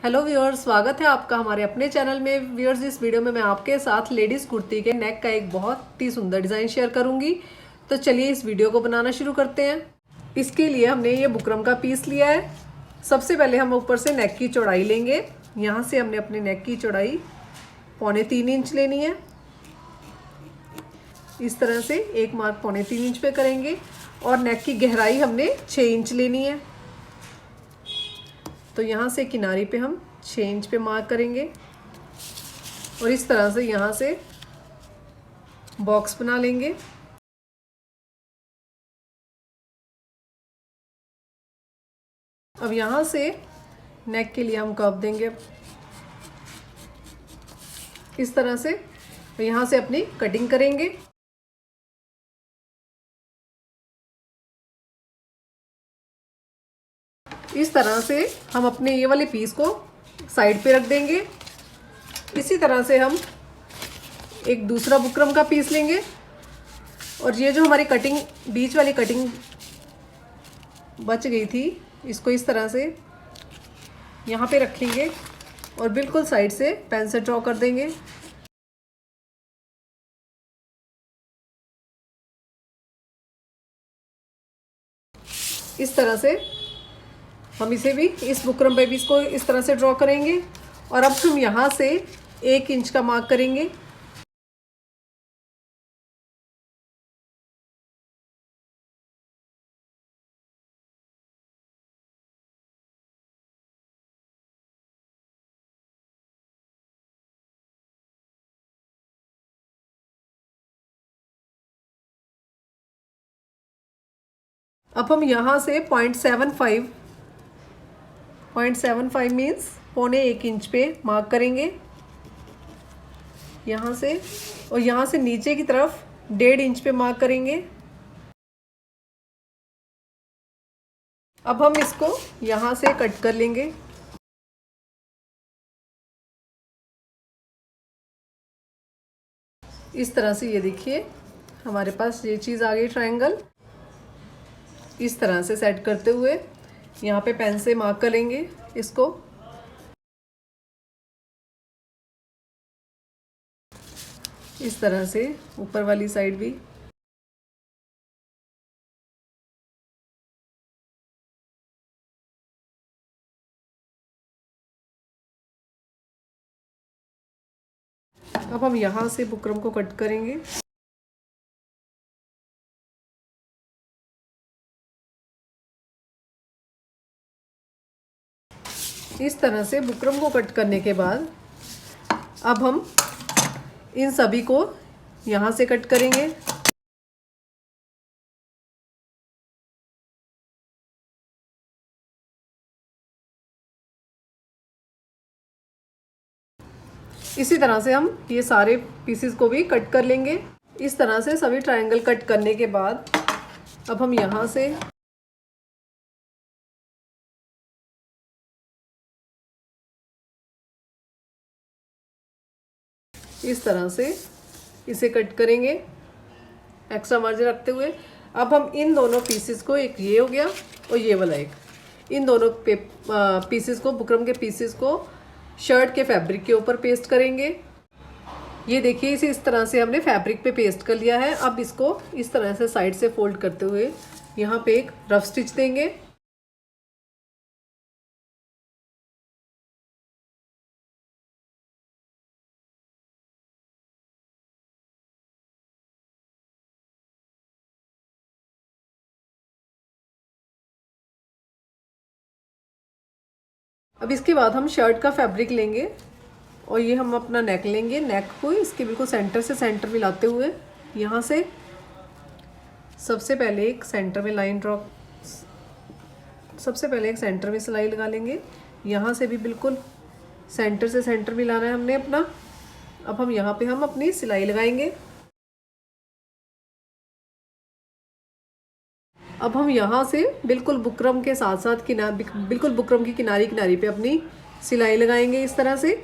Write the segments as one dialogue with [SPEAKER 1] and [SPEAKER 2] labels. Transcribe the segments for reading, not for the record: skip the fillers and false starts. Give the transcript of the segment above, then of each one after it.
[SPEAKER 1] Hello viewers, स्वागत है आपका हमारे अपने चैनल में। व्यूअर्स, इस वीडियो में मैं आपके साथ लेडीज़ कुर्ती के नेक का एक बहुत ही सुंदर डिज़ाइन शेयर करूंगी। तो चलिए इस वीडियो को बनाना शुरू करते हैं। इसके लिए हमने ये बुकरम का पीस लिया है। सबसे पहले हम ऊपर से नेक की चौड़ाई लेंगे। यहाँ से हमने अपने नेक की चौड़ाई 3.25 इंच लेनी है। इस तरह से एक मार्क 3.25 इंच पे करेंगे और नेक की गहराई हमने 6 इंच लेनी है। तो यहाँ से किनारी पे हम 6 इंच पे मार्क करेंगे और इस तरह से यहाँ से बॉक्स बना लेंगे। अब यहाँ से नेक के लिए हम कर्व देंगे इस तरह से। यहाँ से अपनी कटिंग करेंगे। इस तरह से हम अपने ये वाले पीस को साइड पे रख देंगे। इसी तरह से हम एक दूसरा बुकरम का पीस लेंगे और ये जो हमारी कटिंग, बीच वाली कटिंग बच गई थी, इसको इस तरह से यहाँ पे रखेंगे और बिल्कुल साइड से पेन से ड्रॉ कर देंगे। इस तरह से हम इसे भी, इस बुकरम पे भी इसको इस तरह से ड्रॉ करेंगे और अब हम यहाँ से 1 इंच का मार्क करेंगे। अब हम यहाँ से 0.75 मीन्स 1.25 इंच पे मार्क करेंगे यहाँ से, और यहाँ से नीचे की तरफ 1.5 इंच पे मार्क करेंगे। अब हम इसको यहाँ से कट कर लेंगे। इस तरह से ये देखिए हमारे पास ये चीज़ आ गई, ट्रायंगल। इस तरह से सेट करते हुए यहाँ पे पेन से मार्क करेंगे इसको। इस तरह से ऊपर वाली साइड भी। अब हम यहाँ से बुकरम को कट करेंगे। इस तरह से बुकरम को कट करने के बाद अब हम इन सभी को यहाँ से कट करेंगे। इसी तरह से हम ये सारे पीसेस को भी कट कर लेंगे। इस तरह से सभी ट्रायंगल कट करने के बाद अब हम यहाँ से इस तरह से इसे कट करेंगे एक्स्ट्रा मार्जिन रखते हुए। अब हम इन दोनों पीसेस को, एक ये हो गया और ये वाला एक, इन दोनों पीसेस को, बुकरम के पीसेस को शर्ट के फैब्रिक के ऊपर पेस्ट करेंगे। ये देखिए इसे इस तरह से हमने फैब्रिक पे पेस्ट कर लिया है। अब इसको इस तरह से साइड से फोल्ड करते हुए यहाँ पे एक रफ स्टिच देंगे। अब इसके बाद हम शर्ट का फैब्रिक लेंगे और ये हम अपना नेक लेंगे। नेक को इसके बिल्कुल सेंटर से सेंटर मिलाते हुए यहाँ से सबसे पहले एक सेंटर में लाइन ड्रॉ, सबसे पहले एक सेंटर में सिलाई लगा लेंगे। यहाँ से भी बिल्कुल सेंटर से सेंटर मिलाना है हमने अपना। अब हम यहाँ पे हम अपनी सिलाई लगाएंगे। अब हम यहाँ से बिल्कुल बुकरम के साथ साथ बिल्कुल बुकरम की किनारी किनारी पे अपनी सिलाई लगाएंगे इस तरह से।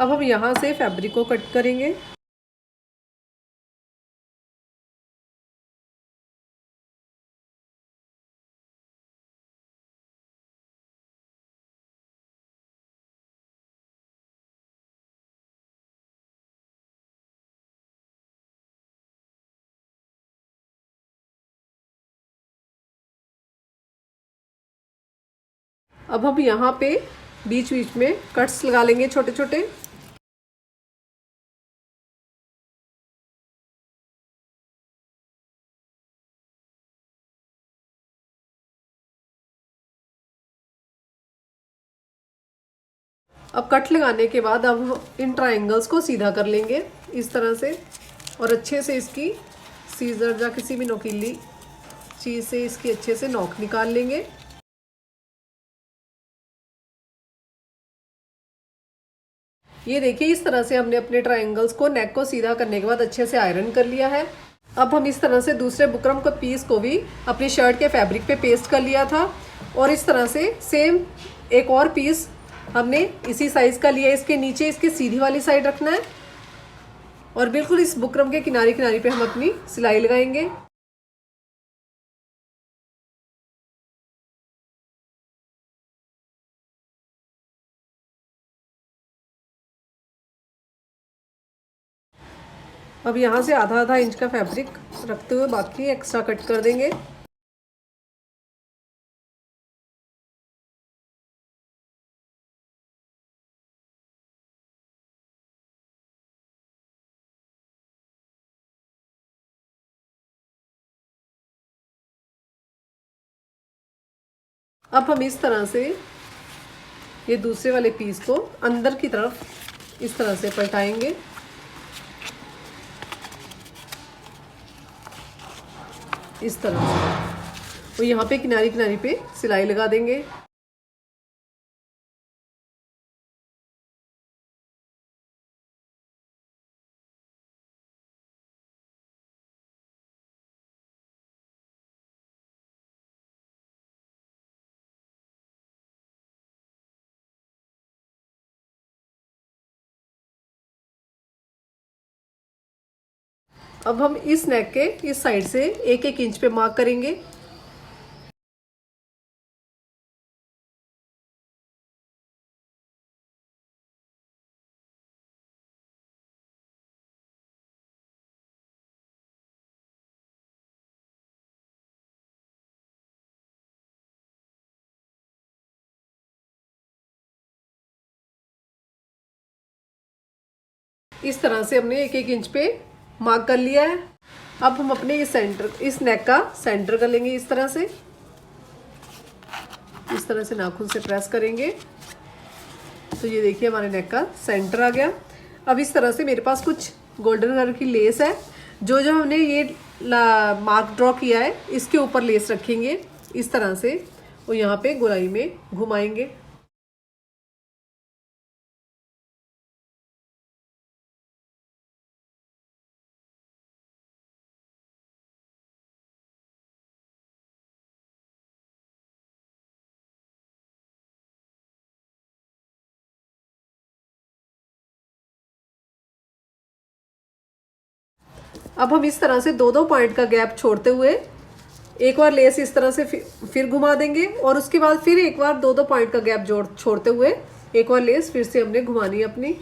[SPEAKER 1] अब हम यहाँ से फैब्रिक को कट करेंगे। अब हम यहाँ पे बीच बीच में कट्स लगा लेंगे छोटे छोटे। अब कट लगाने के बाद अब इन ट्रायंगल्स को सीधा कर लेंगे इस तरह से, और अच्छे से इसकी सीजर या किसी भी नोकीली चीज़ से इसकी अच्छे से नोक निकाल लेंगे। ये देखिए, इस तरह से हमने अपने ट्रायंगल्स को नेक को सीधा करने के बाद अच्छे से आयरन कर लिया है। अब हम इस तरह से दूसरे बुकरम को पीस को भी अपनी शर्ट के फैब्रिक पे पेस्ट कर लिया था, और इस तरह से सेम एक और पीस हमने इसी साइज़ का लिया। इसके नीचे इसकी सीधी वाली साइड रखना है, और बिल्कुल इस बुकरम के किनारे किनारे पे हम अपनी सिलाई लगाएंगे। अब यहाँ से आधा आधा इंच का फैब्रिक रखते हुए बाकी एक्स्ट्रा कट कर देंगे। अब हम इस तरह से ये दूसरे वाले पीस को अंदर की तरफ इस तरह से पलटाएंगे। इस तरह से, और यहाँ पे किनारी किनारी पे सिलाई लगा देंगे। अब हम इस नेक के इस साइड से एक एक इंच पे मार्क करेंगे। इस तरह से हमने एक एक इंच पे मार्क कर लिया है। अब हम अपने इस नेक का सेंटर कर लेंगे। इस तरह से नाखून से प्रेस करेंगे तो ये देखिए हमारे नेक का सेंटर आ गया। अब इस तरह से मेरे पास कुछ गोल्डन कलर की लेस है, जो जो हमने ये मार्क ड्रॉ किया है इसके ऊपर लेस रखेंगे इस तरह से, और यहाँ पे गोलाई में घुमाएंगे। अब हम इस तरह से दो दो पॉइंट का गैप छोड़ते हुए एक बार लेस इस तरह से फिर घुमा देंगे, और उसके बाद फिर एक बार दो दो पॉइंट का गैप छोड़ते हुए एक बार लेस फिर से हमने घुमानी है अपनी।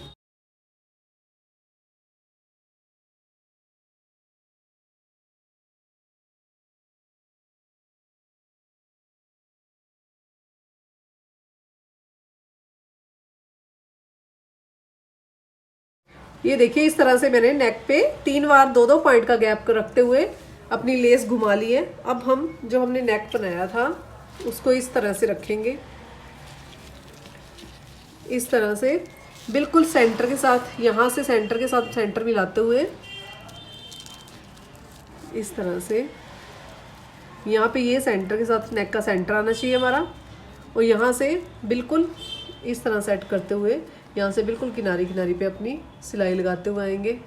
[SPEAKER 1] ये देखिए, इस तरह से मैंने नेक पे 3 बार दो दो पॉइंट का गैप रखते हुए अपनी लेस घुमा ली है। अब हम जो हमने नेक बनाया था उसको इस तरह से रखेंगे, इस तरह से बिल्कुल सेंटर के साथ, यहाँ से सेंटर के साथ सेंटर मिलाते हुए इस तरह से यहाँ पे ये सेंटर के साथ नेक का सेंटर आना चाहिए हमारा, और यहाँ से बिल्कुल इस तरह सेट करते हुए यहाँ से बिल्कुल किनारी किनारी पे अपनी सिलाई लगाते हुए आएंगे।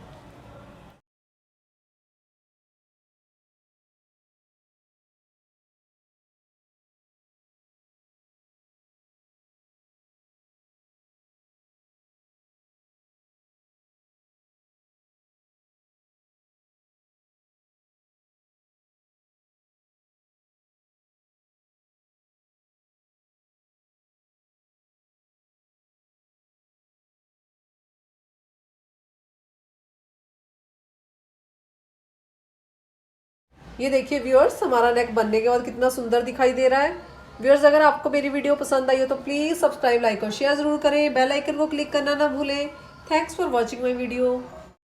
[SPEAKER 1] ये देखिए व्यूअर्स, हमारा नेक बनने के बाद कितना सुंदर दिखाई दे रहा है। व्यूअर्स, अगर आपको मेरी वीडियो पसंद आई हो तो प्लीज़ सब्सक्राइब, लाइक और शेयर ज़रूर करें। बेल आइकन को क्लिक करना ना भूलें। Thanks for watching my video.